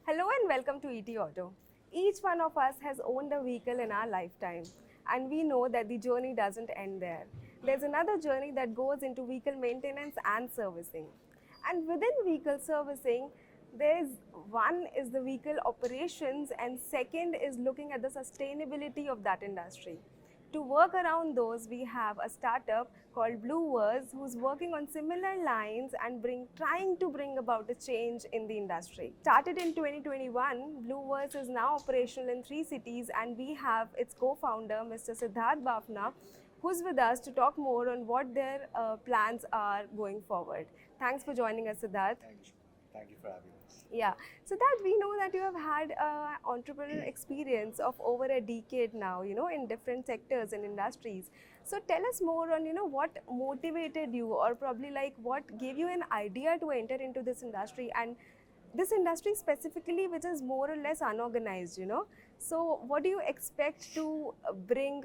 Hello and welcome to ET Auto. Each one of us has owned a vehicle in our lifetime, and we know that the journey doesn't end there. There's another journey that goes into vehicle maintenance and servicing. And within vehicle servicing, there's one is the vehicle operations, and second is looking at the sustainability of that industry. To work around those, we have a startup called Blueverse who's working on similar lines and trying to bring about a change in the industry. Started in 2021, Blueverse is now operational in 3 cities, and we have its co-founder, Mr. Siddharth Bafna, who's with us to talk more on what their plans are going forward. Thanks for joining us, Siddharth. Thank you for having us. Yeah, so that we know that you have had entrepreneurial experience of over a decade now, in different sectors and industries. So tell us more on, what motivated you, or probably like what gave you an idea to enter into this industry, and this industry specifically, which is more or less unorganized. So what do you expect to bring,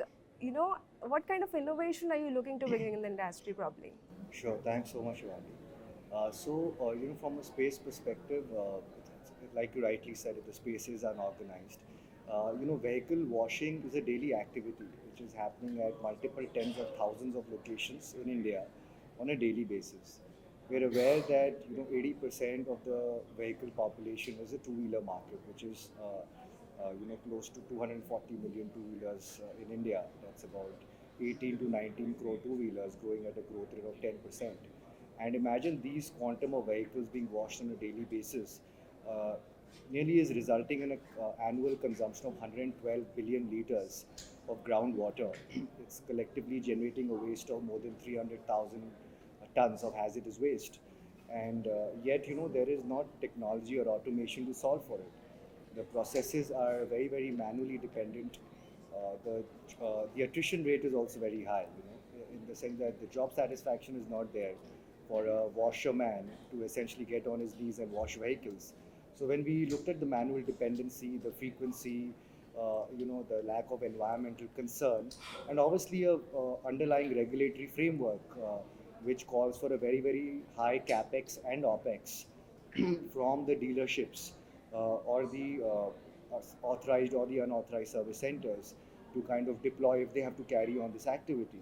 what kind of innovation are you looking to bring in the industry probably? Sure, thanks so much, Randy. From a space perspective, like you rightly said, the spaces are unorganized. Vehicle washing is a daily activity which is happening at multiple tens of thousands of locations in India on a daily basis. We're aware that 80% of the vehicle population is a two-wheeler market, which is close to 240 million two-wheelers in India. That's about 18 to 19 crore two-wheelers, growing at a growth rate of 10%. And imagine these quantum of vehicles being washed on a daily basis uh, nearly is resulting in an annual consumption of 112 billion liters of groundwater. It's collectively generating a waste of more than 300,000 tons of hazardous waste. And yet, there is not technology or automation to solve for it. The processes are very, very manually dependent. The attrition rate is also very high, in the sense that the job satisfaction is not there for a washerman to essentially get on his knees and wash vehicles. So when we looked at the manual dependency, the frequency, the lack of environmental concern, and obviously a underlying regulatory framework which calls for a very, very high capex and opex from the dealerships or the authorized or the unauthorized service centers to kind of deploy if they have to carry on this activity.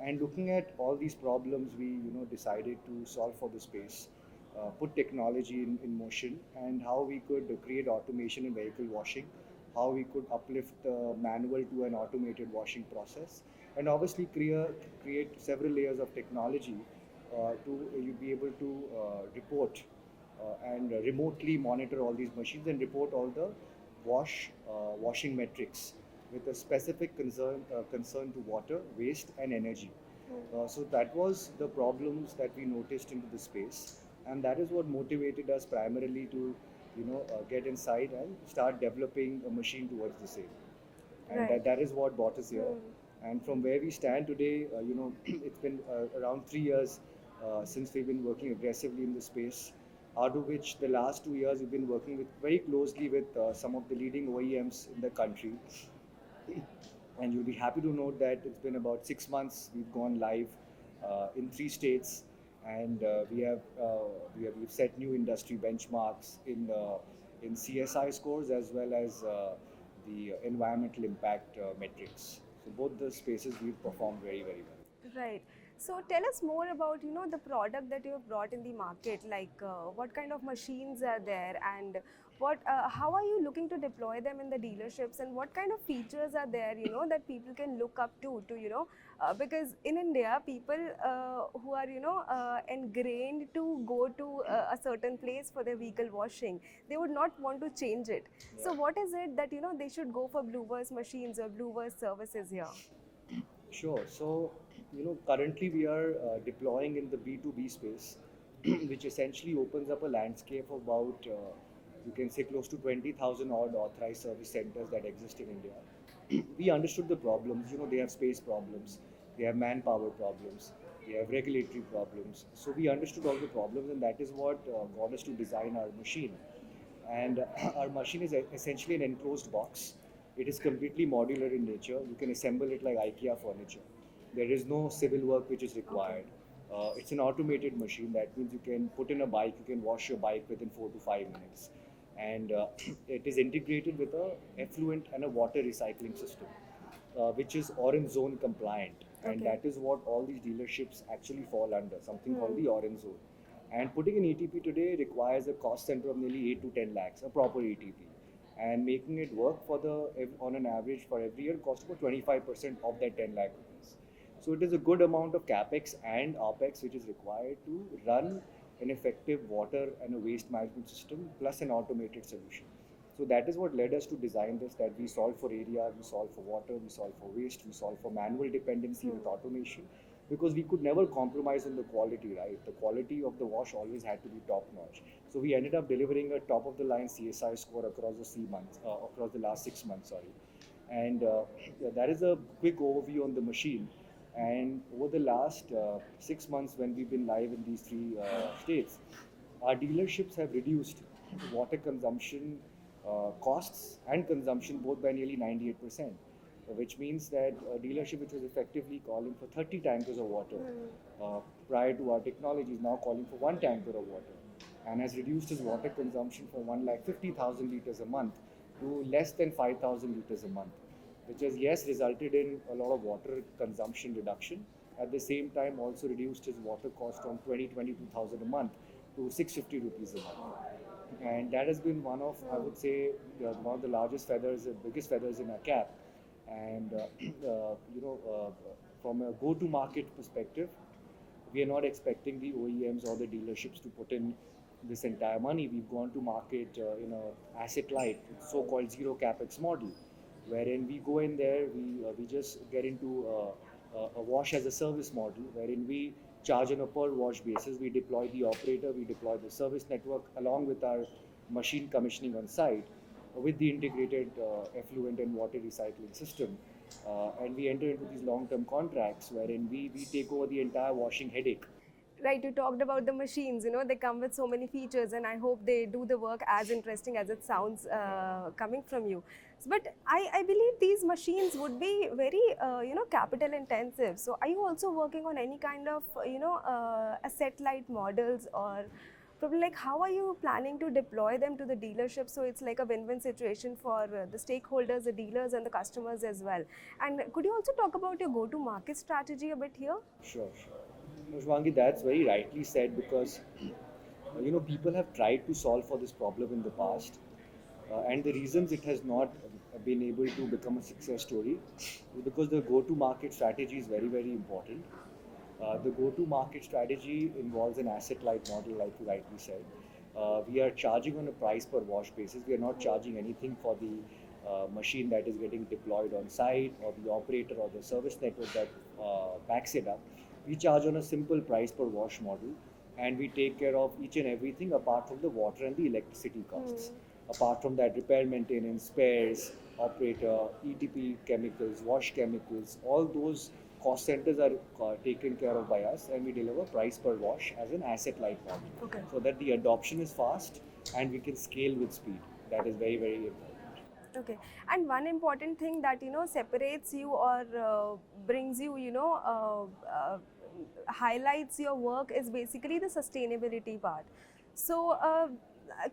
And looking at all these problems, we decided to solve for the space, put technology in motion, and how we could create automation in vehicle washing, how we could uplift the manual to an automated washing process, and obviously create several layers of technology to you be able to report and remotely monitor all these machines and report all the washing metrics with a specific concern to water, waste, and energy. So that was the problems that we noticed into the space, and that is what motivated us primarily to, get inside and start developing a machine towards the same. And Right. that is what brought us here. And from where we stand today, it's been around 3 years since we've been working aggressively in the space. Out of which the last 2 years we've been working with very closely with some of the leading OEMs in the country, and you'll be happy to note that it's been about 6 months. We've gone live in 3 states, and we've set new industry benchmarks in CSI scores as well as the environmental impact metrics. So both the spaces we've performed very, very well. Right. So tell us more about the product that you have brought in the market. Like what kind of machines are there, and how are you looking to deploy them in the dealerships, and what kind of features are there that people can look up to because in India people who are ingrained to go to a certain place for their vehicle washing, they would not want to change it. So what is it that they should go for Blueverse machines or Blueverse services here? Sure. So, currently we are deploying in the B2B space, which essentially opens up a landscape of about, you can say, close to 20,000 odd authorized service centers that exist in India. We understood the problems. They have space problems, they have manpower problems, they have regulatory problems. So we understood all the problems, and that is what got us to design our machine. And our machine is essentially an enclosed box. It is completely modular in nature. You can assemble it like IKEA furniture. There is no civil work which is required. It's an automated machine. That means you can put in a bike, you can wash your bike within 4 to 5 minutes. and it is integrated with a effluent and a water recycling system, which is orange zone compliant, and Okay. that is what all these dealerships actually fall under, something called Hmm. the orange zone. And putting an ETP today requires a cost center of nearly 8 to 10 lakhs, a proper ETP. And making it work for on an average for every year costs about 25% of that 10 lakh rupees. So it is a good amount of capex and opex which is required to run an effective water and a waste management system plus an automated solution. So that is what led us to design this, that we solve for area, we solve for water, we solve for waste, we solve for manual dependency with Hmm. automation, because we could never compromise on the quality, right? The quality of the wash always had to be top notch. So we ended up delivering a top of the line CSI score across across the last 6 months, sorry. And that is a quick overview on the machine. And over the last 6 months, when we've been live in these three states, our dealerships have reduced water consumption costs and consumption both by nearly 98%, which means that a dealership which was effectively calling for 30 tankers of water uh, prior to our technology is now calling for 1 tanker of water, and has reduced his water consumption from 1,50,000 liters a month to less than 5,000 liters a month, which has, yes, resulted in a lot of water consumption reduction. At the same time, also reduced his water cost from 22,000 a month to 650 rupees a month. And that has been one of, I would say, one of the largest feathers, the biggest feathers in our cap. And from a go-to-market perspective, we are not expecting the OEMs or the dealerships to put in this entire money. We've gone to market in a asset light, so-called zero capex model, wherein we go in there, we just get into a wash as a service model, wherein we charge on a per wash basis. We deploy the operator, we deploy the service network along with our machine commissioning on site with the integrated effluent and water recycling system. And we enter into these long-term contracts wherein we take over the entire washing headache. Right, you talked about the machines, they come with so many features, and I hope they do the work as interesting as it sounds coming from you. But I believe these machines would be very, capital intensive. So, are you also working on any kind of, asset light models, or probably like how are you planning to deploy them to the dealership so it's like a win-win situation for the stakeholders, the dealers, and the customers as well? And could you also talk about your go-to-market strategy a bit here? Sure, sure. No, Shwangi, that's very rightly said, because people have tried to solve for this problem in the past, and the reasons it has not been able to become a success story is because the go-to-market strategy is very, very important. The go-to-market strategy involves an asset-light model, like you rightly said. We are charging on a price per wash basis. We are not charging anything for the machine that is getting deployed on site, or the operator or the service network that backs it up. We charge on a simple price per wash model, and we take care of each and everything apart from the water and the electricity costs. Hmm. Apart from that, repair, maintenance, spares, operator, ETP chemicals, wash chemicals, all those cost centers are taken care of by us, and we deliver price per wash as an asset light model, Okay. so that the adoption is fast and we can scale with speed. That is very, very important. Okay. And one important thing that separates you, or brings you, highlights your work, is basically the sustainability part. So,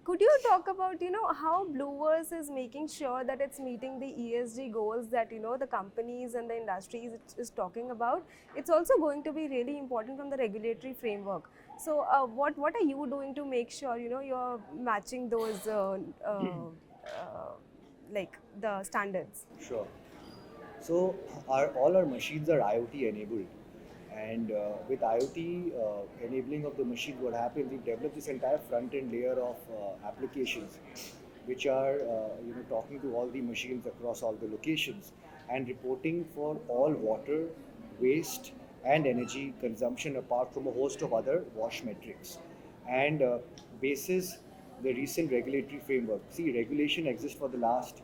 could you talk about how Blueverse is making sure that it's meeting the ESG goals that the companies and the industries it is talking about? It's also going to be really important from the regulatory framework. So, what are you doing to make sure you're matching those uh, like the standards? Sure. So all our machines are IoT enabled, and with IoT enabling of the machine, what happens? We've developed this entire front end layer of applications, which are talking to all the machines across all the locations, and reporting for all water, waste, and energy consumption, apart from a host of other wash metrics. And basis the recent regulatory framework. See, regulation exists for the last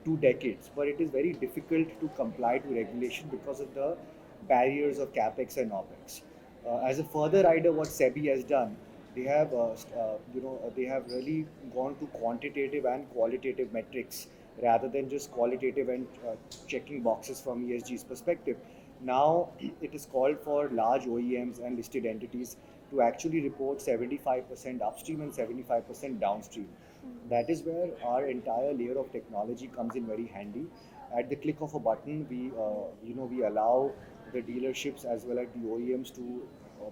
2 decades, but it is very difficult to comply to regulation because of the barriers of capex and opex. As a further rider, what SEBI has done, they have really gone to quantitative and qualitative metrics rather than just qualitative and checking boxes from ESG's perspective. Now it is called for large OEMs and listed entities to actually report 75% upstream and 75% downstream. That is where our entire layer of technology comes in very handy. At the click of a button, we allow the dealerships as well as the OEMs to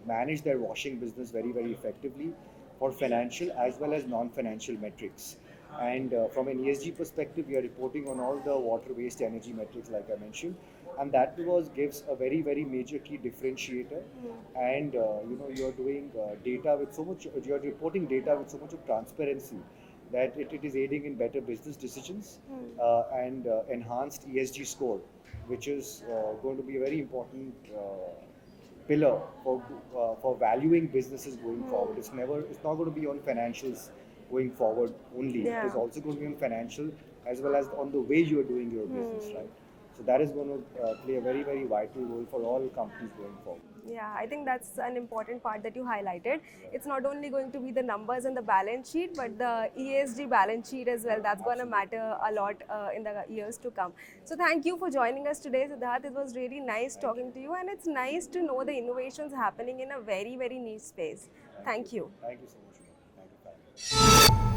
manage their washing business very effectively for financial as well as non-financial metrics. And from an ESG perspective, we are reporting on all the water, waste, energy metrics, like I mentioned, and that was gives a very major key differentiator. And you are doing data with so much, you are reporting data with so much of transparency that it is aiding in better business decisions and enhanced ESG score, which is going to be a very important pillar for valuing businesses going forward. It's not going to be on financials going forward only. It is Yeah. also going to be on financial as well as on the way you are doing your business, right? So that is going to play a very vital role for all companies going forward. Yeah, I think that's an important part that you highlighted. It's not only going to be the numbers and the balance sheet, but the ESG balance sheet as well. That's going to matter a lot in the years to come. So thank you for joining us today, Siddharth. It was really nice talking to you, and it's nice to know the innovations happening in a very niche space. Thank you. Thank you so much. Thank you.